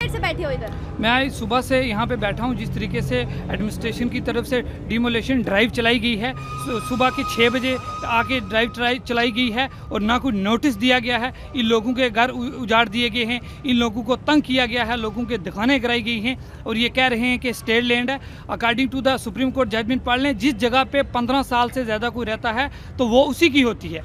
देर से बैठे हो इधर? मैं सुबह से यहाँ पे बैठा हूँ। जिस तरीके से एडमिनिस्ट्रेशन की तरफ से डिमोलेशन ड्राइव चलाई गई है, सुबह के 6 बजे आके ड्राइव चलाई गई है और ना कोई नोटिस दिया गया है। इन लोगों के घर उजाड़ दिए गए हैं, इन लोगों को तंग किया गया है, लोगों के दुकानें कराई गई हैं और ये कह रहे हैं कि स्टेट लैंड है। According to the Supreme Court judgment पढ़ लें, जिस जगह पे 15 साल से ज़्यादा कोई रहता है तो वो उसी की होती है।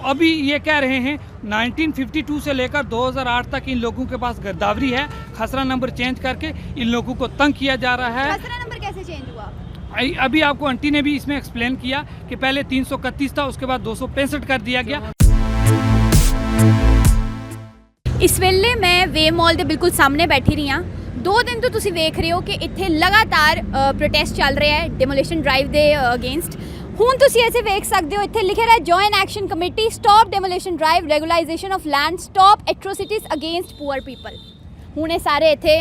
अभी ये कह रहे हैं 1952 से लेकर 2008 तक इन लोगों के पास गिरदावरी है। खसरा नंबर चेंज करके इन लोगों को तंग किया जा रहा है। खसरा नंबर कैसे चेंज हुआ? अभी आपको आंटी ने भी इसमें एक्सप्लेन किया कि पहले 331 था, उसके बाद 265 कर दिया गया। इस वेले मैं वे मॉल के बिल्कुल सामने बैठी रही हाँ। 2 दिन तो तुसी देख रहे हो कि इत्थे लगातार प्रोटेस्ट चल रहा है डेमोलेशन ड्राइव के अगेंस्ट। ਹੁਣ ਤੁਸੀਂ ऐसे वेख सकते हो, इत्थे लिखे रहा join action committee stop demolition drive regularisation of land stop atrocities against poor people. ਹੁਣ ਇਹ ਸਾਰੇ ਇੱਥੇ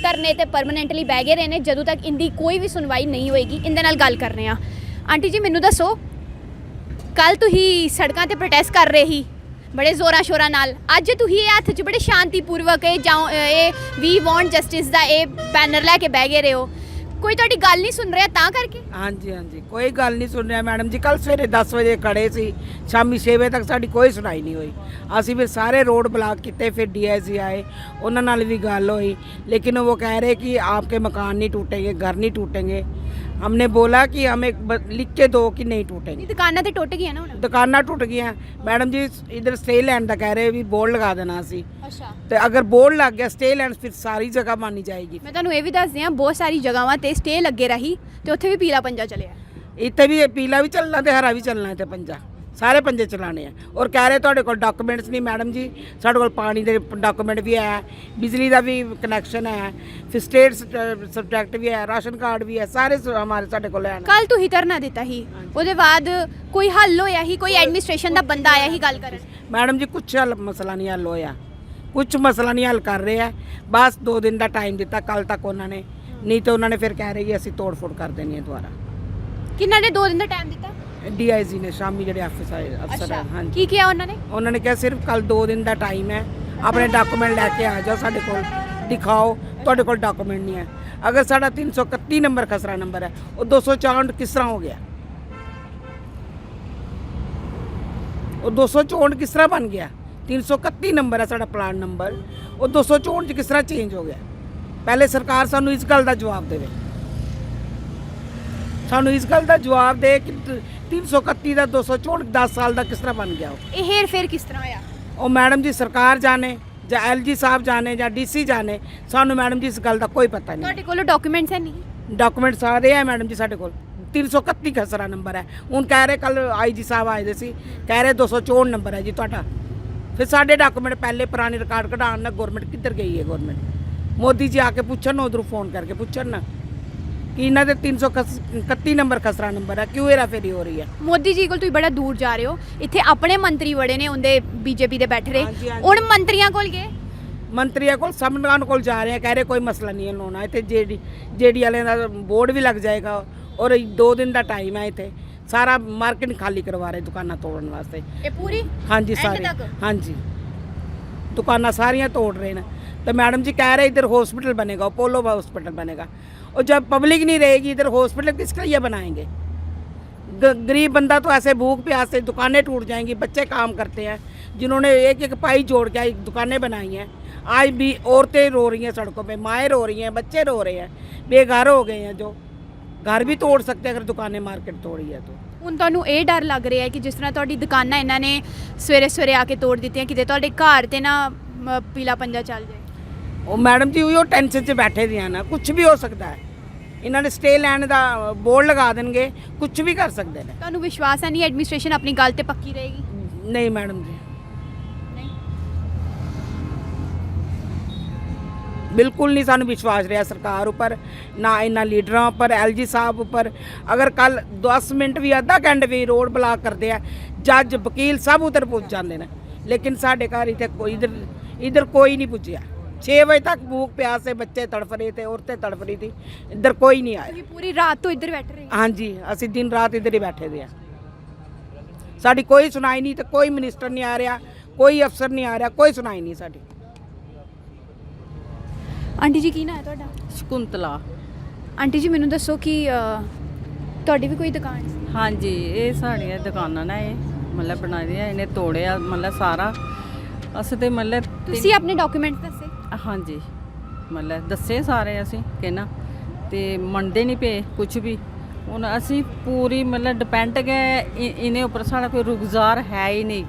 ਧਰਨੇ ਤੇ ਪਰਮਨੈਂਟਲੀ ਬਹਿ ਗਏ ਰਹੇ ਨੇ ਜਦੋਂ ਤੱਕ ਇੰਦੀ ਕੋਈ ਵੀ ਸੁਣਵਾਈ ਨਹੀਂ ਹੋਏਗੀ। ਇਹਦੇ ਨਾਲ ਗੱਲ ਕਰਨੇ ਆ। ਆਂਟੀ ਜੀ ਮੈਨੂੰ ਦੱਸੋ, ਕੱਲ ਤੁਸੀਂ ਸੜਕਾਂ ਤੇ ਪ੍ਰੋਟੈਸਟ ਕਰ ਰਹੇ ਸੀ ਬੜੇ ਜ਼ੋਰਾਂ ਸ਼ੋਰਾਂ ਨਾਲ, ਅੱਜ ਤੁਸੀਂ ਇਹ ਹੱਥ 'ਚ ਬੜੇ ਸ਼ਾਂਤੀਪੂਰਵਕ ਇਹ ਵੀ ਵਾਂਟ ਜਸਟਿਸ ਦਾ ਇਹ ਬੈਨਰ ਲੈ ਕੇ ਬਹਿ ਗਏ ਰਹੇ ਹੋ। कोई ਤੁਹਾਡੀ ਗੱਲ ਨਹੀਂ ਸੁਣ ਰਿਹਾ ਤਾਂ ਕਰਕੇ? ਹਾਂਜੀ ਹਾਂਜੀ, ਕੋਈ ਗੱਲ ਨਹੀਂ ਸੁਣ ਰਿਹਾ ਮੈਡਮ ਜੀ। ਕੱਲ ਸਵੇਰੇ 10 ਵਜੇ ਖੜੇ ਸੀ, ਸ਼ਾਮੀ 6 ਵਜੇ ਤੱਕ ਸਾਡੀ ਕੋਈ ਸੁਣਾਈ ਨਹੀਂ ਹੋਈ। ਅਸੀਂ ਫਿਰ ਸਾਰੇ रोड ब्लॉक किए, फिर DIC आए, उन्होंने नाल भी गल हुई, लेकिन वो कह रहे कि आपके मकान नहीं टूटेंगे, घर नहीं टूटेंगे। हमने बोला कि हमें लिख के दो कि नहीं टूटेंगे। दुकाना तो टूट गई ना? दुकाना टूट गई हैं मैडम जी। इधर स्टे लैंड का कह रहे भी बोर्ड लगा देना सी। अच्छा, तो अगर बोर्ड लग गया स्टे लैंड फिर सारी जगह मानी जाएगी। मैं ਤੁਹਾਨੂੰ ਇਹ ਵੀ ਦੱਸਦੀ ਹਾਂ, ਬਹੁਤ ਸਾਰੀ ਜਗ੍ਹਾਵਾਂ ਤੇ ਸਟੇ ਲੱਗੇ ਰਹੀ ਤੇ ਉੱਥੇ ਵੀ ਪੀਲਾ ਪੰਜਾ ਚੱਲਿਆ। ਇੱਥੇ ਵੀ ਪੀਲਾ ਵੀ ਚੱਲਣਾ ਤੇ ਹਰਾ ਵੀ ਚੱਲਣਾ ਤੇ ਪੰਜਾ, ਸਾਰੇ ਪੰਜੇ ਚਲਾਣੇ ਆ। ਔਰ ਕਹਿ ਰਹੇ ਤੁਹਾਡੇ ਕੋਲ ਡਾਕੂਮੈਂਟਸ ਨਹੀਂ ਮੈਡਮ ਜੀ। ਸਾਡੇ ਕੋਲ ਪਾਣੀ ਦੇ ਡਾਕੂਮੈਂਟ ਵੀ ਹੈ, ਬਿਜਲੀ ਦਾ ਵੀ ਕਨੈਕਸ਼ਨ ਹੈ, ਫਿਰ ਸਟੇਟ ਸਬਜੈਕਟ ਵੀ ਹੈ, ਰਾਸ਼ਨ ਕਾਰਡ ਵੀ ਹੈ, ਸਾਰੇ ਹਮਾਰੇ ਸਾਡੇ ਕੋਲ ਹੈ। ਕੱਲ ਤੁਸੀਂ ਧਰਨਾ ਦਿੱਤਾ ਸੀ, ਉਹਦੇ ਬਾਅਦ ਕੋਈ ਹੱਲ ਹੋਇਆ ਸੀ? ਕੋਈ ਐਡਮਿਨਿਸਟ੍ਰੇਸ਼ਨ ਦਾ ਬੰਦਾ ਆਇਆ ਸੀ ਗੱਲ ਕਰਨ? ਮੈਡਮ ਜੀ ਕੁਛ ਮਸਲਾ ਨਹੀਂ ਹੱਲ ਹੋਇਆ, ਕੁਛ ਮਸਲਾ ਨਹੀਂ ਹੱਲ ਕਰ ਰਹੇ ਹੈ। ਬਸ 2 ਦਿਨ ਦਾ ਟਾਈਮ ਦਿੱਤਾ ਕੱਲ ਤੱਕ ਉਹਨਾਂ ਨੇ, ਨਹੀਂ ਤਾਂ ਉਹਨਾਂ ਨੇ ਫਿਰ ਕਹਿ ਰਹੇ ਕਿ ਅਸੀਂ ਤੋੜ ਫੋੜ ਕਰ ਦੇਣੀ ਹੈ ਦੁਬਾਰਾ। ਕਿੰਨਾ ਨੇ 2 ਦਿਨ ਦਾ ਟਾਈਮ ਦਿੱਤਾ? DIC ਨੇ ਸ਼ਾਮੀ ਜਿਹੜੇ ਆਫਿਸ ਆਏ ਅਫਸਰ ਹੈ। ਹਾਂਜੀ, ਕੀ ਕਿਹਾ ਉਹਨਾਂ ਨੇ? ਉਹਨਾਂ ਨੇ ਕਿਹਾ ਸਿਰਫ ਕੱਲ 2 ਦਿਨ ਦਾ ਟਾਈਮ ਹੈ, ਆਪਣੇ ਡਾਕੂਮੈਂਟ ਲੈ ਕੇ ਆ ਜਾਓ ਸਾਡੇ ਕੋਲ, ਦਿਖਾਓ ਤੁਹਾਡੇ ਕੋਲ ਡਾਕੂਮੈਂਟ ਨਹੀਂ ਹੈ। ਅਗਰ ਸਾਡਾ 331 ਨੰਬਰ ਖਸਰਾ ਨੰਬਰ ਹੈ, ਉਹ 264 ਕਿਸ ਤਰ੍ਹਾਂ ਹੋ ਗਿਆ? ਉਹ 264 ਕਿਸ ਤਰ੍ਹਾਂ ਬਣ ਗਿਆ? 331 ਨੰਬਰ ਹੈ ਸਾਡਾ ਪਲਾਨ ਨੰਬਰ, ਉਹ 264 ਚ ਕਿਸ ਤਰ੍ਹਾਂ ਚੇਂਜ ਹੋ ਗਿਆ? ਪਹਿਲੇ ਸਰਕਾਰ ਸਾਨੂੰ ਇਸ ਗੱਲ ਦਾ ਜਵਾਬ ਦੇਵੇ, ਸਾਨੂੰ ਇਸ ਗੱਲ ਦਾ ਜਵਾਬ ਦੇ ਕਿ 331 ਦਾ 264 10 ਸਾਲ ਦਾ ਕਿਸ ਤਰ੍ਹਾਂ ਬਣ ਗਿਆ? ਇਹ ਹੇਰ ਫੇਰ ਕਿਸ ਤਰ੍ਹਾਂ ਹੋਇਆ? ਉਹ ਮੈਡਮ ਜੀ ਸਰਕਾਰ ਜਾਣੇ ਜਾਂ LG ਸਾਹਿਬ ਜਾਣੇ ਜਾਂ DC ਜਾਣੇ, ਸਾਨੂੰ ਮੈਡਮ ਜੀ ਇਸ ਗੱਲ ਦਾ ਕੋਈ ਪਤਾ ਨਹੀਂ। ਤੁਹਾਡੇ ਕੋਲ ਡਾਕੂਮੈਂਟਸ ਹੈ ਨਹੀਂ? ਡਾਕੂਮੈਂਟ ਸਾਰੇ ਹੈ ਮੈਡਮ ਜੀ ਸਾਡੇ ਕੋਲ। 331 ਖਸਰਾ ਨੰਬਰ ਹੈ। ਹੁਣ ਕਹਿ ਰਹੇ ਕੱਲ IG ਸਾਹਿਬ ਆਏ ਦੇ ਸੀ, ਕਹਿ ਰਹੇ 264 ਨੰਬਰ ਹੈ ਜੀ ਤੁਹਾਡਾ। ਫਿਰ ਸਾਡੇ ਡਾਕੂਮੈਂਟ ਪਹਿਲੇ ਪੁਰਾਣੇ ਰਿਕਾਰਡ ਕਢਾਉਣ ਨਾਲ ਗਵਰਨਮੈਂਟ ਕਿੱਧਰ ਗਈ ਹੈ? ਗਵਰਨਮੈਂਟ ਮੋਦੀ ਜੀ ਆ ਕੇ ਪੁੱਛਣ ਨਾ, ਉਧਰੋਂ ਫੋਨ ਕਰਕੇ ਪੁੱਛਣ ਨਾ ਕਿ ਇਹਨਾਂ ਦੇ 331 ਨੰਬਰ ਖਸਰਾ ਨੰਬਰ ਹੈ, ਕਿਉਂ ਹੇਰਾਫੇਰੀ ਹੋ ਰਹੀ ਹੈ? ਮੋਦੀ ਜੀ ਕੋਲ ਤੁਸੀਂ ਬੜਾ ਦੂਰ ਜਾ ਰਹੇ ਹੋ। ਇੱਥੇ ਆਪਣੇ ਮੰਤਰੀ ਬੜੇ ਨੇ, ਉਹਦੇ BJP ਦੇ ਬੈਠ ਰਹੇ। ਹੁਣ ਮੰਤਰੀਆਂ ਕੋਲ ਗਏ? ਮੰਤਰੀਆਂ ਕੋਲ ਸਭਨਾਂ ਕੋਲ ਜਾ ਰਹੇ ਆ, ਕਹਿ ਰਹੇ ਕੋਈ ਮਸਲਾ ਨਹੀਂ ਹੈ ਲਾਉਣਾ। ਇੱਥੇ JD ਵਾਲਿਆਂ ਦਾ ਬੋਰਡ ਵੀ ਲੱਗ ਜਾਏਗਾ ਔਰ 2 ਦਿਨ ਦਾ ਟਾਈਮ ਹੈ। ਇੱਥੇ ਸਾਰਾ ਮਾਰਕੀਟ ਖਾਲੀ ਕਰਵਾ ਰਹੇ ਦੁਕਾਨਾਂ ਤੋੜਨ ਵਾਸਤੇ। ਇਹ ਪੂਰੀ? ਹਾਂਜੀ ਸਾਰੇ, ਹਾਂਜੀ दुकाना सारियाँ तोड़ रहे हैं। तो मैडम जी कह रहे इधर हॉस्पिटल बनेगा, अपोलो हॉस्पिटल बनेगा, और जब पब्लिक नहीं रहेगी इधर हॉस्पिटल किसके लिए बनाएंगे? गरीब बंदा तो ऐसे भूख प्यास से दुकानें टूट जाएंगी। बच्चे काम करते हैं जिन्होंने एक एक पाई जोड़ के दुकानें बनाई हैं, आज भी औरतें रो रही हैं सड़कों पे, माएँ रो रही हैं, बच्चे रो रहे हैं, बेघर हो गए हैं, जो घर भी तोड़ सकते हैं अगर दुकानें मार्केट तोड़ी है तो। ਹੁਣ ਤੁਹਾਨੂੰ ਇਹ ਡਰ ਲੱਗ ਰਿਹਾ ਹੈ ਕਿ ਜਿਸ ਤਰ੍ਹਾਂ ਤੁਹਾਡੀ ਦੁਕਾਨਾਂ ਇਹਨਾਂ ਨੇ ਸਵੇਰੇ ਸਵੇਰੇ ਆ ਕੇ ਤੋੜ ਦਿੱਤੀਆਂ, ਕਿਤੇ ਤੁਹਾਡੇ ਘਰ ਤੇ ਨਾ ਪੀਲਾ ਪੰਜਾ ਚੱਲ ਜਾਏ? ਉਹ ਮੈਡਮ ਜੀ ਉਹ ਟੈਨਸ਼ਨ 'ਚ ਬੈਠੇ ਦੇ ਆ ਨਾ, ਕੁਝ ਵੀ ਹੋ ਸਕਦਾ ਹੈ। ਇਹਨਾਂ ਨੇ ਸਟੇ ਲੈਣ ਦਾ ਬੋਰਡ ਲਗਾ ਦੇਣਗੇ, ਕੁਝ ਵੀ ਕਰ ਸਕਦੇ ਨੇ। ਤੁਹਾਨੂੰ ਵਿਸ਼ਵਾਸ ਹੈ ਨਹੀਂ ਐਡਮਿਨਿਸਟ੍ਰੇਸ਼ਨ ਆਪਣੀ ਗੱਲ ਤੇ ਪੱਕੀ ਰਹੇਗੀ? ਨਹੀਂ ਮੈਡਮ ਜੀ, बिल्कुल नहीं सानू विश्वास रहा सरकार उपर, ना इन्होंने लीडर उपर, LG साहब उपर। अगर कल 10 मिनट भी आधा घंटे भी रोड ब्लॉक करते हैं, जज वकील सब उधर पुज जाते हैं, लेकिन साढ़े घर इतने कोई इधर कोई नहीं पुजया। 6 बजे तक भूख प्यास से बच्चे तड़फ रहे थे, औरतें तड़फ रही थी, इधर कोई नहीं आया। पूरी रात तो इधर बैठ रहे? हाँ जी, असी दिन रात इधर ही बैठे थे। साड़ी कोई सुनाई नहीं, तो कोई मिनिस्टर नहीं आ रहा, कोई अफसर नहीं आ रहा, कोई सुनाई नहीं साड़ी। ਆਂਟੀ ਜੀ ਕੀ ਨਾਂ ਹੈ ਤੁਹਾਡਾ? ਸ਼ਕੁੰਤਲਾ। ਆਂਟੀ ਜੀ ਮੈਨੂੰ ਦੱਸੋ ਕਿ ਤੁਹਾਡੀ ਵੀ ਕੋਈ ਦੁਕਾਨ ਸੀ? ਹਾਂਜੀ, ਇਹ ਸਾਡੀਆਂ ਦੁਕਾਨਾਂ ਨੇ, ਇਹ ਮਤਲਬ ਬਣਾਈਆਂ, ਇਹਨੇ ਤੋੜਿਆ ਮਤਲਬ ਸਾਰਾ। ਅਸੀਂ ਤੇ ਮਤਲਬ ਤੁਸੀਂ ਆਪਣੇ ਡਾਕੂਮੈਂਟ ਦੱਸੇ? ਹਾਂਜੀ, ਮਤਲਬ ਦੱਸੇ ਸਾਰੇ ਅਸੀਂ ਕਹਿਣਾ, ਤੇ ਮੰਨਦੇ ਨਹੀਂ ਪਏ ਕੁਝ ਵੀ। ਹੁਣ ਅਸੀਂ ਪੂਰੀ ਮਤਲਬ ਡਿਪੈਂਡ ਗਏ ਇਹਨੇ ਉੱਪਰ, ਸਾਡਾ ਕੋਈ ਰੁਜ਼ਗਾਰ ਹੈ ਹੀ ਨਹੀਂ।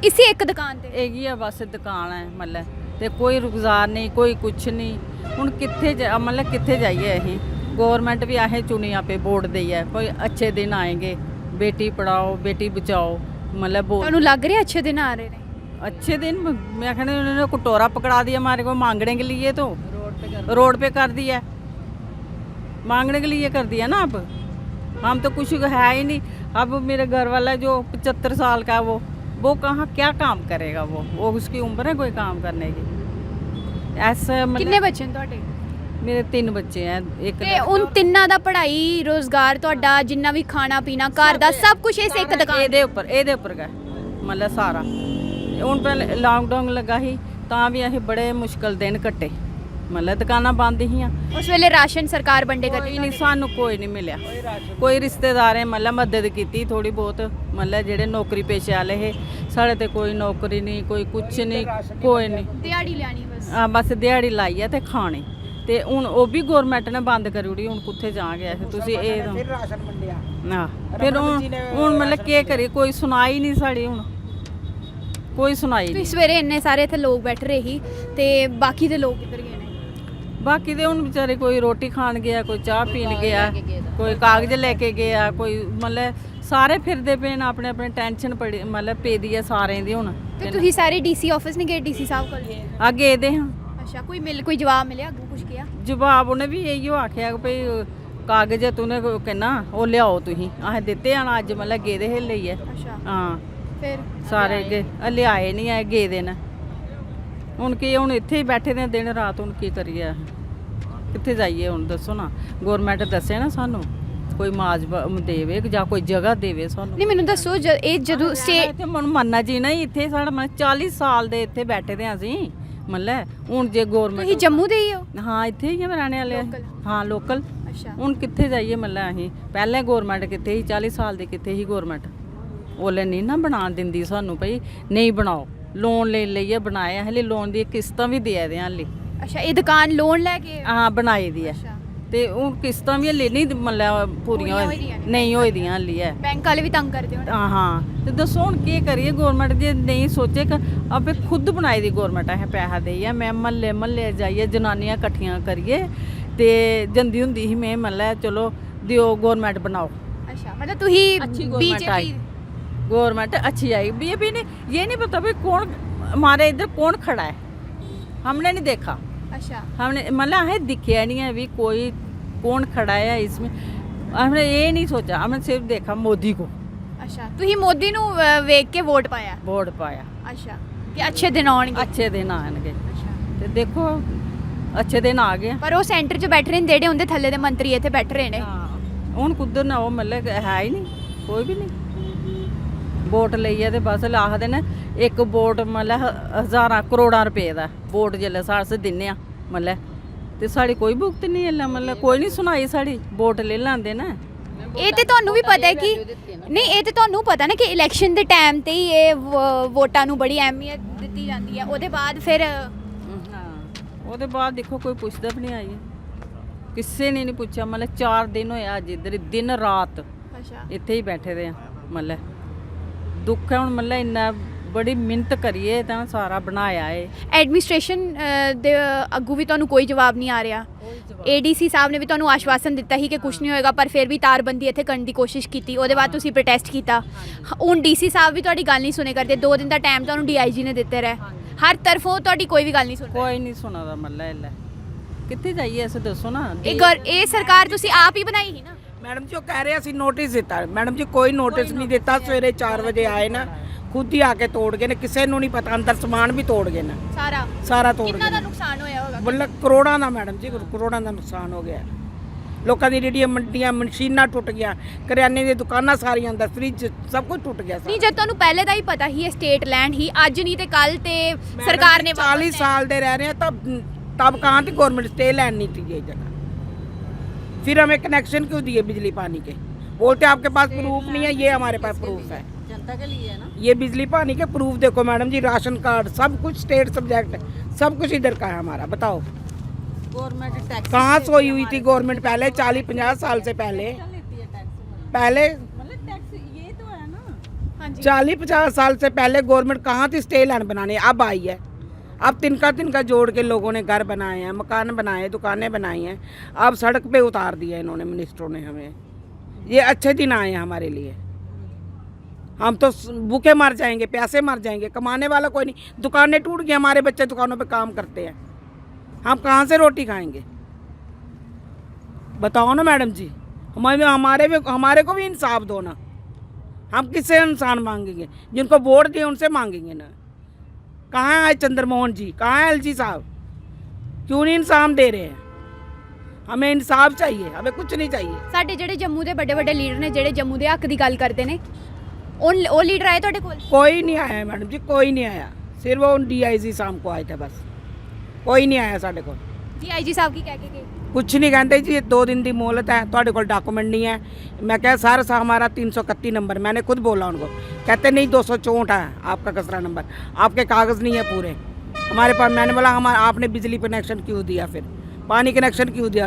ਇਸੇ ਇੱਕ ਦੁਕਾਨ ਤੇ ਹੈਗੀ ਆ ਬਸ ਦੁਕਾਨ ਹੈ ਮਤਲਬ, ਤੇ ਕੋਈ ਰੁਜ਼ਗਾਰ ਨਹੀਂ, ਕੋਈ ਕੁਛ ਨਹੀਂ। ਹੁਣ ਕਿੱਥੇ ਮਤਲਬ ਕਿੱਥੇ ਜਾਈਏ ਅਸੀਂ? गवर्नमेंट भी आहे चुनी यहाँ पे वोट दी है, कोई अच्छे दिन आएंगे, बेटी पढ़ाओ बेटी बचाओ, मतलब ਤੁਹਾਨੂੰ ਲੱਗ ਰਿਹਾ ਅੱਛੇ ਦਿਨ ਆ ਰਹੇ ਨੇ? अच्छे दिन मैं कहने उन्होंने कटोरा पकड़ा दिया हमारे को मांगने के लिए, तो रोड पे कर दिया, मांगने के लिए कर दिया ना। अब हम तो कुछ है ही नहीं। अब मेरे घर वाला जो 75 साल का वो कहाँ क्या काम करेगा? वो उसकी उम्र है कोई काम करने की? ऐसा ਕਿੰਨੇ ਬੱਚੇ ਨੇ ਤੁਹਾਡੇ? मेरे 3 बच्चे हैं। एक ਤੇ ਉਨ ਤਿੰਨਾਂ ਦਾ ਪੜ੍ਹਾਈ, ਰੋਜ਼ਗਾਰ, ਤੁਹਾਡਾ ਜਿੰਨਾ ਵੀ ਖਾਣਾ ਪੀਣਾ ਘਰ ਦਾ ਸਭ ਕੁਝ ਇਸ ਇੱਕ ਦੁਕਾਨ ਇਹਦੇ ਉੱਪਰ ਗਏ ਮਤਲਬ ਸਾਰਾ। ਹੁਣ ਪਹਿਲੇ ਲਾਕਡਾਊਨ ਲੱਗਾ ਸੀ ਤਾਂ ਵੀ ਅਸੀਂ ਬੜੇ ਮੁਸ਼ਕਲ ਦਿਨ ਕੱਟੇ, ਮਤਲਬ ਦੁਕਾਨਾਂ ਬੰਦ ਸੀਆਂ। ਉਸ ਵੇਲੇ ਰਾਸ਼ਨ ਸਰਕਾਰ ਵੰਡੇ ਕੋਈ ਕਰਦੇ ਨਹੀਂ, ਸਾਨੂੰ ਕੋਈ ਨਹੀਂ ਮਿਲਿਆ। ਕੋਈ ਰਿਸ਼ਤੇਦਾਰਾਂ ਮਤਲਬ ਮਦਦ ਕੀਤੀ ਥੋੜੀ ਬਹੁਤ, ਮਤਲਬ ਜਿਹੜੇ ਨੌਕਰੀ ਪੇਸ਼ੇ ਵਾਲੇ ਇਹ, ਸਾਡੇ ਤੇ ਕੋਈ ਨੌਕਰੀ ਨਹੀਂ, ਕੋਈ ਕੁਛ ਨਹੀਂ, ਕੋਈ ਨਹੀਂ। ਦਿਹਾੜੀ ਲੈਣੀ ਬਸ। ਬਸ ਦਿਹਾੜੀ ਲਾਈ ਆ ਤੇ ਖਾਣੀ, ਤੇ ਹੁਣ ਉਹ ਵੀ ਗਵਰਨਮੈਂਟ ਨੇ ਬੰਦ ਕਰੀ ਉੜੀ। ਹੁਣ ਕਿੱਥੇ ਜਾਗੇ ਅਸੀਂ? ਤੁਸੀਂ ਇਹ ਫਿਰ ਰਾਸ਼ਨ ਵੰਡਿਆ ਨਾ, ਫਿਰ ਹੁਣ ਮਤਲਬ ਕੀ ਕਰੀਏ? ਕੋਈ ਸੁਣਾਈ ਨਹੀਂ ਸਾਡੀ, ਹੁਣ ਕੋਈ ਸੁਣਾਈ ਤੁਸੀਂ ਨਹੀਂ। ਸਵੇਰੇ ਇੰਨੇ ਸਾਰੇ ਇੱਥੇ ਲੋਕ ਬੈਠ ਰਹੇ ਸੀ ਤੇ ਬਾਕੀ ਦੇ ਲੋਕ ਕਿੱਧਰ ਗਏ ਨੇ? ਬਾਕੀ ਦੇ ਹੁਣ ਵਿਚਾਰੇ ਕੋਈ ਰੋਟੀ ਖਾਣ ਗਿਆ, ਕੋਈ ਚਾਹ ਪੀਣ ਗਿਆ, ਕੋਈ ਕਾਗਜ਼ ਲੈ ਕੇ ਗਿਆ, ਕੋਈ ਮਤਲਬ ਸਾਰੇ ਫਿਰਦੇ ਪਏ ਨੇ, ਆਪਣੇ ਆਪਣੇ ਟੈਨਸ਼ਨ ਪੜੀ ਮਤਲਬ ਪੇਦੀ ਆ ਸਾਰਿਆਂ ਦੀ ਹੁਣ। ਤੇ ਤੁਸੀਂ ਸਾਰੇ ਡੀਸੀ ਆਫਿਸ ਨਹੀਂ ਗਏ? ਡੀਸੀ ਸਾਹਿਬ ਕੋਲ? ਅੱਗੇ ਇਹਦੇ ਹਾਂ ਅੱਛਾ, ਕੋਈ ਜਵਾਬ ਮਿਲਿਆ? ਅੱਗੋਂ ਕੁਝ ਕਿਹਾ? ਜਵਾਬ ਉਹਨੇ ਵੀ ਇਹੀਓ ਆਖਿਆ ਕਿ ਭਈ ਕਾਗਜ਼ ਤੂਨੇ ਕਹਿਣਾ ਉਹ ਲਿਆਓ ਤੁਸੀਂ। ਆਹ ਦਿੱਤੇ ਆਣ ਅੱਜ ਮਤਲਬ ਗੇ ਦੇ ਹਿੱਲੇ ਹੀ ਹੈ। ਅੱਛਾ, ਹਾਂ ਫਿਰ ਸਾਰੇ ਗੇ ਲਿਆਏ ਨਹੀਂ ਆਏ ਗੇ ਦੇ ਨੇ। ਹੁਣ ਕੀ, ਹੁਣ ਇੱਥੇ ਹੀ ਬੈਠੇ ਨੇ ਦਿਨ ਰਾਤ, ਹੁਣ ਕੀ ਕਰੀਏ? ਕਿੱਥੇ ਜਾਈਏ ਹੁਣ ਦੱਸੋ ਨਾ? ਗਵਰਨਮੈਂਟ ਦੱਸੇ ਨਾ ਸਾਨੂੰ ਕੋਈ ਮਾਜਬਾ ਦੇਵੇ ਜਾਂ ਕੋਈ ਜਗ੍ਹਾ ਦੇਵੇ ਸਾਨੂੰ। ਨਹੀਂ ਮੈਨੂੰ ਦੱਸੋ, ਇਹ ਜਦੋਂ ਇੱਥੇ ਮਨ ਮੰਨਾ ਜੀ ਨਾ, ਇੱਥੇ ਸਾਡਾ ਮਨ 40 ਸਾਲ ਦੇ ਇੱਥੇ ਬੈਠੇ ਦੇ ਅਸੀਂ ਮਤਲਬ। ਹੁਣ ਜੇ ਗਵਰਨਮੈਂਟ, ਤੁਸੀਂ ਜੰਮੂ ਦੇ ਹੀ ਹੋ? ਹਾਂ ਇੱਥੇ ਹੀ ਆ ਰਹਿਣੇ ਵਾਲੇ। Local? ਹਾਂ ਲੋਕਲ। ਅੱਛਾ, ਹੁਣ ਕਿੱਥੇ ਜਾਈਏ ਮਤਲਬ ਅਸੀਂ? ਪਹਿਲੇ ਗਵਰਨਮੈਂਟ ਕਿੱਥੇ ਸੀ? 40 ਸਾਲ ਦੀ ਕਿੱਥੇ ਸੀ ਗਵਰਨਮੈਂਟ? ਉਹਲੇ ਨਹੀਂ ਨਾ ਬਣਾਉਣ ਦਿੰਦੀ ਸਾਨੂੰ, ਭਈ ਨਹੀਂ ਬਣਾਓ। ਲੋਨ ਲੈ ਲਈਏ, ਬਣਾਇਆ ਹਲੇ, ਲੋਨ ਦੀ ਕਿਸ਼ਤਾਂ ਵੀ ਦੇ ਦਿਆਂ ਹਲੇ। ਅੱਛਾ, ਇਹ ਦੁਕਾਨ ਲੋਨ ਲੈ ਕੇ? ਹਾਂ ਬਣਾਈ ਦੀ ਹੈ, ਅੱਛਾ, ਤੇ ਉਹ ਕਿਸ਼ਤਾਂ ਵੀ ਹਲੇ ਨਹੀਂ ਮਤਲਬ ਪੂਰੀਆਂ ਨਹੀਂ ਹੋਈ ਦੀਆਂ ਹਲੇ ਹੈ। ਬੈਂਕ ਵਾਲੇ ਵੀ ਤੰਗ ਕਰਦੇ ਹੋਣ। ਹਾਂ, ਤੇ ਦੱਸੋ ਹੁਣ ਕੀ ਕਰੀਏ? ਗਵਰਨਮੈਂਟ ਜੇ ਨਹੀਂ ਸੋਚੇ ਕਿ ਆਪੇ ਖੁਦ ਬਣਾਈ ਦੀ ਗਵਰਨਮੈਂਟ ਹੈ, ਪੈਸਾ ਦੇਈਏ। ਮੈਂ ਮਹੱਲੇ ਜਾਈਏ, ਜਨਾਨੀਆਂ ਇਕੱਠੀਆਂ ਕਰੀਏ, ਤੇ ਜੰਦੀ ਹੁੰਦੀ ਸੀ ਮੈਂ ਮਤਲਬ ਚਲੋ ਦਿਓ ਗਵਰਨਮੈਂਟ ਬਣਾਓ। अच्छा, मतलब तू ही अच्छी गवर्नमेंट आई, बीजेपी? गवर्नमेंट अच्छी आई। बीजेपी ने ये नहीं पता भाई कौन हमारे इधर कौन खड़ा है, हमने नहीं देखा। अच्छा, हमने मतलब है दिखा नहीं है भी कोई कौन खड़ा है इसमें, हमने ये नहीं सोचा, हमने सिर्फ देखा मोदी को। अच्छा, तू ही मोदी नु वेख के वोट पाया? वोट पाया। अच्छा, कि अच्छे दिन आउणगे? अच्छे दिन आएंगे, अच्छा, ਤੇ ਦੇਖੋ ਅੱਛੇ ਦਿਨ ਆ ਗਏ। ਪਰ ਉਹ ਸੈਂਟਰ 'ਚ ਬੈਠ ਰਹੇ ਨੇ, ਜਿਹੜੇ ਹੁੰਦੇ ਥੱਲੇ ਦੇ ਮੰਤਰੀ ਇੱਥੇ ਬੈਠ ਰਹੇ ਨੇ। ਹਾਂ, ਹੁਣ ਕੁਦਰ ਨਾ ਉਹ ਮਤਲਬ ਹੈ ਹੀ ਨਹੀਂ, ਕੋਈ ਵੀ ਨਹੀਂ। ਵੋਟ ਲਈ ਹੈ ਤੇ ਬਸ ਆਖਦੇ ਨੇ ਇੱਕ ਵੋਟ ਮਤਲਬ ਹਜ਼ਾਰਾਂ ਕਰੋੜਾਂ ਰੁਪਏ ਦਾ ਵੋਟ ਜਿੱਲੇ ਸਾਰਸ ਦਿੰਨੇ ਆ ਮਤਲਬ, ਤੇ ਸਾਡੀ ਕੋਈ ਭੁਗਤ ਨਹੀਂ ਹੈ ਮਤਲਬ, ਕੋਈ ਨਹੀਂ ਸੁਣਾਈ ਸਾਡੀ। ਵੋਟ ਲੈ ਲਾਂਦੇ ਨਾ। ਇਹ ਤੇ ਤੁਹਾਨੂੰ ਵੀ ਪਤਾ ਹੈ ਕਿ ਨਹੀਂ, ਇਹ ਤੇ ਤੁਹਾਨੂੰ ਪਤਾ ਨਾ ਕਿ ਇਲੈਕਸ਼ਨ ਦੇ ਟਾਈਮ ਤੇ ਹੀ ਇਹ ਵੋਟਾਂ ਨੂੰ ਬੜੀ ਅਹਿਮੀਅਤ ਦਿੱਤੀ ਜਾਂਦੀ ਹੈ। ਉਹਦੇ ਬਾਅਦ ਫਿਰ ਹਾਂ, ਉਹਦੇ ਬਾਅਦ ਦੇਖੋ ਕੋਈ ਪੁੱਛਦਾ ਵੀ ਨਹੀਂ ਆਈ, ਕਿਸੇ ਨੇ ਨਹੀਂ ਪੁੱਛਿਆ। ਮਤਲਬ 4 ਦਿਨ ਹੋਇਆ ਅੱਜ ਇੱਧਰ ਦਿਨ ਰਾਤ ਅੱਛਾ, ਇੱਥੇ ਹੀ ਬੈਠੇ ਦੇ ਆ ਮਤਲਬ। ਦੁੱਖ ਹੈ ਹੁਣ ਮਤਲਬ ਇੰਨਾ ਬੜੀ ਮਿਹਨਤ ਕਰੀਏ ਤਾਂ ਸਾਰਾ ਬਣਾਇਆ ਏ। ਐਡਮਿਨਿਸਟ੍ਰੇਸ਼ਨ ਦੇ ਅੱਗੂ ਵੀ ਤੁਹਾਨੂੰ ਕੋਈ ਜਵਾਬ ਨਹੀਂ ਆ ਰਿਹਾ? ਏਡੀਸੀ ਸਾਹਿਬ ਨੇ ਵੀ ਤੁਹਾਨੂੰ ਆਸ਼ਵਾਸਨ ਦਿੱਤਾ ਸੀ ਕਿ ਕੁਝ ਨਹੀਂ ਹੋਏਗਾ, ਪਰ ਫਿਰ ਵੀ ਤਾਰਬੰਦੀ ਇੱਥੇ ਕਰਨ ਦੀ ਕੋਸ਼ਿਸ਼ ਕੀਤੀ। ਉਹਦੇ ਬਾਅਦ ਤੁਸੀਂ ਪ੍ਰੋਟੈਸਟ ਕੀਤਾ। ਹੁਣ ਡੀਸੀ ਸਾਹਿਬ ਵੀ ਤੁਹਾਡੀ ਗੱਲ ਨਹੀਂ ਸੁਣੇ ਕਰਦੇ। 2 ਦਿਨ ਦਾ ਟਾਈਮ ਤੁਹਾਨੂੰ ਡੀਆਈਜੀ ਨੇ ਦਿੱਤੇ ਰਹਿ, ਹਰ ਤਰਫੋਂ ਤੁਹਾਡੀ ਕੋਈ ਵੀ ਗੱਲ ਨਹੀਂ ਸੁਣ। ਕੋਈ ਨਹੀਂ ਸੁਣਦਾ ਮਤਲਬ ਇਹਲਾ ਕਿੱਥੇ ਜਾਈਏ ਅਸੀਂ ਦੱਸੋ ਨਾ। ਇਹ ਸਰਕਾਰ ਤੁਸੀਂ ਆਪ ਹੀ ਬਣਾਈ ਸੀ ਨਾ? मैडम जी वो कह रहे ਅਸੀਂ ਨੋਟਿਸ ਦਿੱਤਾ। ਮੈਡਮ ਜੀ ਕੋਈ ਨੋਟਿਸ ਨਹੀਂ ਦਿੱਤਾ। ਸਵੇਰੇ 4 ਵਜੇ ਆਏ ਨਾ, ਖੁਦ ਹੀ ਆ ਕੇ ਤੋੜ ਗਏ ਨੇ, ਕਿਸੇ ਨੂੰ ਨਹੀਂ ਪਤਾ। ਅੰਦਰ ਸਮਾਨ ਵੀ ਤੋੜ ਗਏ ਨੇ, ਸਾਰਾ ਤੋੜ ਕਿੰਨਾ ਗਏ। ਦਾ ਨੁਕਸਾਨ ਹੋਇਆ ਹੋਗਾ? ਮਤਲਬ ਕਰੋੜਾਂ ਦਾ ਮੈਡਮ ਜੀ, ਕਰੋੜਾਂ ਦਾ ਨੁਕਸਾਨ ਹੋ ਗਿਆ। ਲੋਕਾਂ ਦੀ ਰੇਹੜੀਆਂ, ਮੰਡੀਆਂ, ਮਸ਼ੀਨਾਂ ਟੁੱਟ ਗਿਆ, ਕਰਿਆਨੇ ਦੀਆਂ ਦੁਕਾਨਾਂ ਸਾਰੀਆਂ ਅੰਦਰ, ਫ੍ਰਿਜ ਸਭ ਕੁਝ ਟੁੱਟ ਗਿਆ। ਨਹੀਂ, ਜਦ ਤੁਹਾਨੂੰ ਪਹਿਲੇ ਦਾ ਹੀ ਪਤਾ ਹੀ ਇਹ ਸਟੇਟ ਲੈਂਡ ਹੀ, ਅੱਜ ਨਹੀਂ ਤੇ ਕੱਲ ਤੇ ਸਰਕਾਰ ਨੇ 40 ਸਾਲ ਦੇ ਰਹਿ ਰਹੇ ਆ ਤਾਂ तब कहाँ थी गवर्नमेंट, स्टे लैंड नहीं थी ये जगह। फिर हमें कनेक्शन क्यों दिए बिजली पानी के? बोलते आपके पास प्रूफ नहीं है, ये हमारे पास प्रूफ है। जनता के लिए है ना। ये बिजली पानी के प्रूफ देखो मैडम जी, राशन कार्ड सब कुछ, स्टेट सब्जेक्ट सब कुछ इधर का है हमारा। बताओ गवर्नमेंट टैक्स कहाँ सोई हुई थी गवर्नमेंट पहले 40-50 साल से पहले? पहले मतलब टैक्स ये तो है ना। हाँ जी। 40-50 साल से पहले गवर्नमेंट कहाँ थी स्टे लैंड बनाने? अब आई है। अब तिनका जोड़ के लोगों ने घर बनाए हैं, मकान बनाए, दुकानें बनाई हैं। अब सड़क पे उतार दिया इन्होंने, मिनिस्टरों ने हमें। ये अच्छे दिन आए हैं हमारे लिए। हम तो भूखे मर जाएंगे, प्यासे मर जाएंगे, कमाने वाला कोई नहीं। दुकानें टूट गई, हमारे बच्चे दुकानों पे काम करते हैं, हम कहाँ से रोटी खाएंगे? बताओ ना मैडम जी, हमारे को भी इंसाफ दो ना। हम किससे इंसान मांगेंगे? जिनको वोट दिए उनसे मांगेंगे ना। कहाँ है चंद्रमोहन जी, कहाँ है एलजी साहब? क्यों नहीं इंसाफ दे रहे हैं? हमें इंसाफ चाहिए, हमें कुछ नहीं चाहिए। ਸਾਡੇ ਜਿਹੜੇ ਜੰਮੂ ਦੇ ਵੱਡੇ ਵੱਡੇ ਲੀਡਰ ਨੇ ਜਿਹੜੇ ਜੰਮੂ ਦੇ ਹੱਕ ਦੀ ਗੱਲ ਕਰਦੇ ਨੇ, ਉਹ ਲੀਡਰ ਆਏ ਤੁਹਾਡੇ ਕੋਲ? कोई नहीं आया मैडम जी, कोई नहीं आया। सिर्फ वो DIG शाम को आए थे बस, कोई नहीं आया साढ़े को। DIG ਸਾਹਿਬ ਕੀ ਕਹਿ ਕੇ ਗਏ? कुछ नहीं कहते जी, 2 दिन की मोहलत है, ਤੁਹਾਡੇ ਕੋਲ डॉक्यूमेंट नहीं है। मैं क्या सर हमारा 331 नंबर, मैंने खुद बोला उनको। कहते नहीं 264 है आपका कचरा नंबर, आपके कागज़ नहीं है पूरे हमारे पास। मैंने बोला हमारा आपने बिजली कनेक्शन क्यों दिया, फिर पानी कनेक्शन क्यों दिया,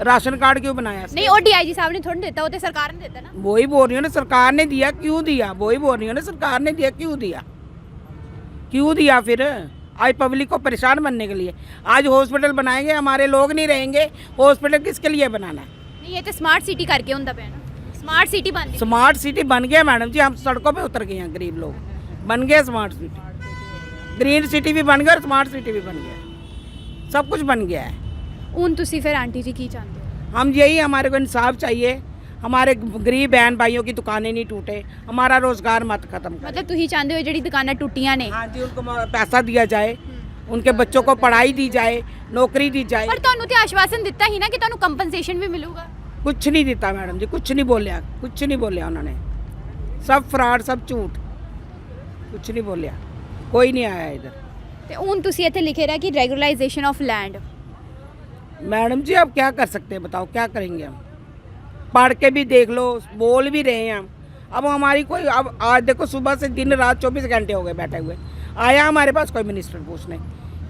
राशन कार्ड क्यों बनाया? ਨਹੀਂ ਉਹ DIG ਸਾਹਿਬ ਨੇ ਥੋੜਾ ਦਿੱਤਾ, ਉਹ ਤੇ सरकार ने ਦਿੱਤਾ ना। वही बोल रही हूँ ना, सरकार ने दिया क्यों दिया? वही बोल रही हूँ ना, सरकार ने दिया क्यों दिया? क्यों दिया फिर? आज पब्लिक को परेशान बनने के लिए। आज हॉस्पिटल बनाएंगे, हमारे लोग नहीं रहेंगे, हॉस्पिटल किसके लिए बनाना है? ਨਹੀਂ ਇਹ ਤੇ ਸਮਾਰਟ ਸਿਟੀ ਕਰਕੇ ਹੁੰਦਾ ਪਿਆ ਨਾ, ਸਮਾर्ट सिटी बन रही। स्मार्ट सिटी बन गया मैडम जी, हम सड़कों पे उतर गए हैं, गरीब लोग बन गए स्मार्ट सिटी। ग्रीन सिटी भी बन गया और स्मार्ट सिटी भी बन गया, सब कुछ बन गया है। ਹੁਣ ਤੁਸੀਂ ਫਿਰ ਆਂਟੀ ਜੀ ਕੀ ਚਾਹੁੰਦੇ ਹੋ? हम यही, हमारे को इंसाफ चाहिए, हमारे गरीब बहन भाइयों की दुकानें नहीं टूटे, हमारा रोजगार मत खत्म करें। मतलब ਤੁਸੀਂ ਚਾਹੁੰਦੇ ਹੋ ਜਿਹੜੀ ਦੁਕਾਨਾਂ ਟੁੱਟੀਆਂ ਨੇ, हाँ जी, उनको पैसा दिया जाए, उनके बच्चों को पढ़ाई दी जाए, नौकरी दी जाए। ਪਰ ਤੁਹਾਨੂੰ ਤੇ ਆਸ਼ਵਾਸਨ ਦਿੱਤਾ ਹੀ ਨਾ ਕਿ ਤੁਹਾਨੂੰ ਕੰਪਨਸੇਸ਼ਨ ਵੀ ਮਿਲੂਗਾ। कुछ नहीं देता मैडम जी, कुछ नहीं बोलिया, कुछ नहीं बोलिया उन्होंने। सब फ्रॉड, सब झूठ, कुछ नहीं बोलिया, कोई नहीं आया इधर। ਤੇ ਹੁਣ ਤੁਸੀਂ ਇੱਥੇ ਲਿਖੇ ਰਿਹਾ ਕਿ ਰੈਗੂਲਰਾਈਜੇਸ਼ਨ ਆਫ ਲੈਂਡ। मैडम जी अब क्या कर सकते हैं, बताओ क्या करेंगे हम? पढ़ के भी देख लो, बोल भी रहे हैं हम। अब हमारी कोई, अब आज देखो सुबह से दिन रात 24 घंटे हो गए बैठे हुए, आया हमारे पास कोई मिनिस्टर पूछने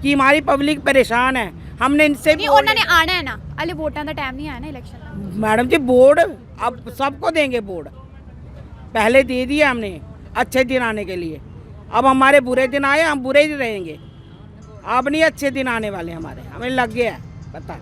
कि हमारी पब्लिक परेशान है। हमने इनसे ਨਹੀਂ भी ਉਹਨਾਂ ਨੇ ਆਣਾ ਹੈ ਨਾ, ਹਲੇ ਵੋਟਾਂ ਦਾ ਟਾਈਮ ਨਹੀਂ ਆਇਆ ਨਾ ਇਲੈਕਸ਼ਨ ਦਾ। मैडम जी बोर्ड अब सबको देंगे, बोर्ड पहले दे दिया हमने अच्छे दिन आने के लिए। अब हमारे बुरे दिन आए, हम बुरे ही रहेंगे। अब नहीं अच्छे दिन आने वाले हमारे, हमें लग गया है पता।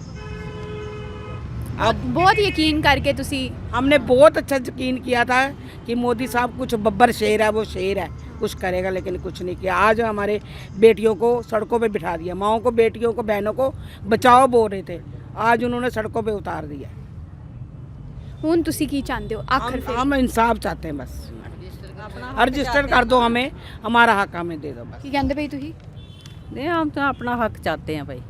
अब बहुत यकीन करके ਤੁਸੀਂ हमने बहुत अच्छा यकीन किया था कि मोदी साहब कुछ बब्बर शेर है, वो शेर है, कुछ करेगा, लेकिन कुछ नहीं किया। आज हमारे बेटियों को सड़कों पे बिठा दिया, माओं को, बेटियों को, बहनों को बचाओ बोल रहे थे, आज उन्होंने सड़कों पे उतार दिया। ਹੁਣ ਤੁਸੀਂ ਕੀ ਚਾਹੁੰਦੇ ਹੋ ਆਖਰ ਫਿਰ? हम इंसाफ चाहते हैं बस, रजिस्टर कर दो हमें, हमारा हक हमें दे दो बस। ਕੀ ਕਹਿੰਦੇ ਭਾਈ ਤੁਸੀਂ? नहीं हम तो अपना हक चाहते हैं भाई।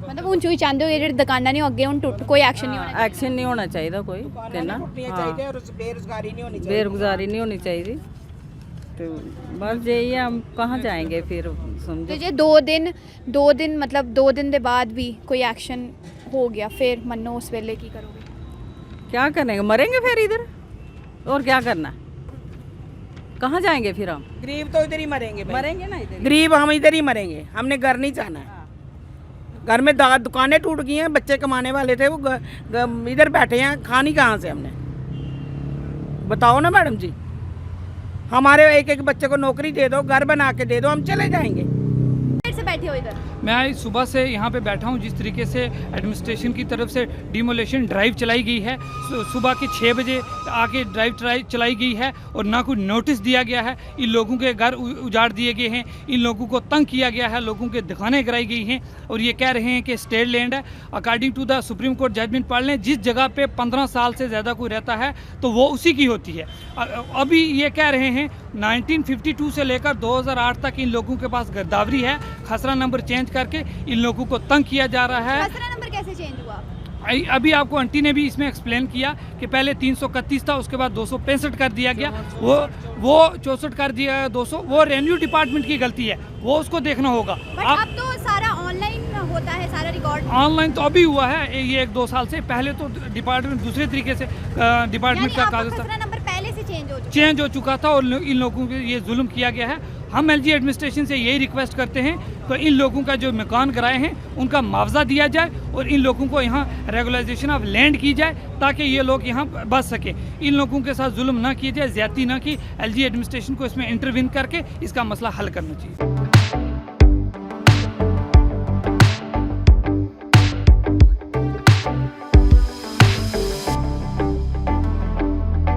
ਮਤਲਬ ਹੁਣ ਤੁਸੀਂ ਚਾਹੁੰਦੇ ਹੋ ਇਹ ਜਿਹੜੇ ਦੁਕਾਨਾਂ ਨੇ ਉਹ ਅੱਗੇ ਹੁਣ ਟੁੱਟ, ਕੋਈ ਐਕਸ਼ਨ ਨਹੀਂ ਹੋਣਾ? एक्शन नहीं होना चाहिए कोई कहना, चाहिए और बेरोजगारी नहीं होनी चाहिए। बेरोजगारी नहीं होनी चाहिए। तो बस यही है, हम कहाँ जाएंगे फिर ਤੇ समझो। ਜੇ 2 ਦਿਨ ਮਤਲਬ 2 ਦਿਨ ਦੇ ਬਾਅਦ ਵੀ ਕੋਈ ਐਕਸ਼ਨ ਹੋ ਗਿਆ ਫਿਰ ਮੰਨੋ ਉਸ ਵੇਲੇ ਕੀ ਕਰੋਗੇ? क्या करेंगे, मरेंगे फिर इधर, और क्या करना? कहाँ जाएंगे फिर हम? गरीब तो इधर ही मरेंगे भाई। मरेंगे ना इधर। गरीब हम इधर ही मरेंगे, हमने घर नहीं जाना है। घर में दुकानें टूट गई हैं, बच्चे कमाने वाले थे वो इधर बैठे हैं, खानी कहाँ से हमने? बताओ ना मैडम जी, हमारे एक एक बच्चे को नौकरी दे दो, घर बना के दे दो, हम चले जाएंगे। देर से बैठे हो इधर? मैं सुबह से यहाँ पे बैठा हूँ। जिस तरीके से एडमिनिस्ट्रेशन की तरफ से डिमोलेशन ड्राइव चलाई गई है, सुबह के 6 बजे आके ड्राइव चलाई गई है और ना कोई नोटिस दिया गया है। इन लोगों के घर उजाड़ दिए गए हैं, इन लोगों को तंग किया गया है, लोगों के दुकानें कराई गई हैं और ये कह रहे हैं कि स्टेट लैंड है। According to the Supreme Court judgment पढ़ लें, जिस जगह पे 15 साल से ज़्यादा कोई रहता है तो वो उसी की होती है। अभी ये कह रहे हैं 1952 से लेकर 2008 तक इन लोगों के पास गिरदावरी है, खसरा नंबर चेंज करके इन लोगों को तंग किया जा रहा है। खसरा नंबर कैसे चेंज हुआ? अभी आपको आंटी ने भी इसमें एक्सप्लेन किया कि पहले 331 था, उसके बाद 265 कर दिया गया, वो 64 कर दिया, 200, वो रेवेन्यू डिपार्टमेंट की गलती है, वो उसको देखना होगा। बट अब तो सारा ऑनलाइन होता है, सारा ऑनलाइन तो अभी हुआ है ये 1-2 साल से, पहले तो डिपार्टमेंट दूसरे तरीके से डिपार्टमेंट का कागज था, नंबर पहले से चेंज हो चुका था और इन लोगों के ये जुल्म किया गया है। हम एलजी एडमिनिस्ट्रेशन से यही रिक्वेस्ट करते हैं तो इन लोगों का जो मकान कराए हैं उनका मुआवजा दिया जाए और इन लोगों को यहाँ रेगुलराइजेशन ऑफ लैंड की जाए ताकि ये लोग यहाँ बस सकें। इन लोगों के साथ जुल्म ना किया जाए, ज्यादती ना की, एलजी एडमिनिस्ट्रेशन को इसमें इंटरवीन करके इसका मसला हल करना चाहिए।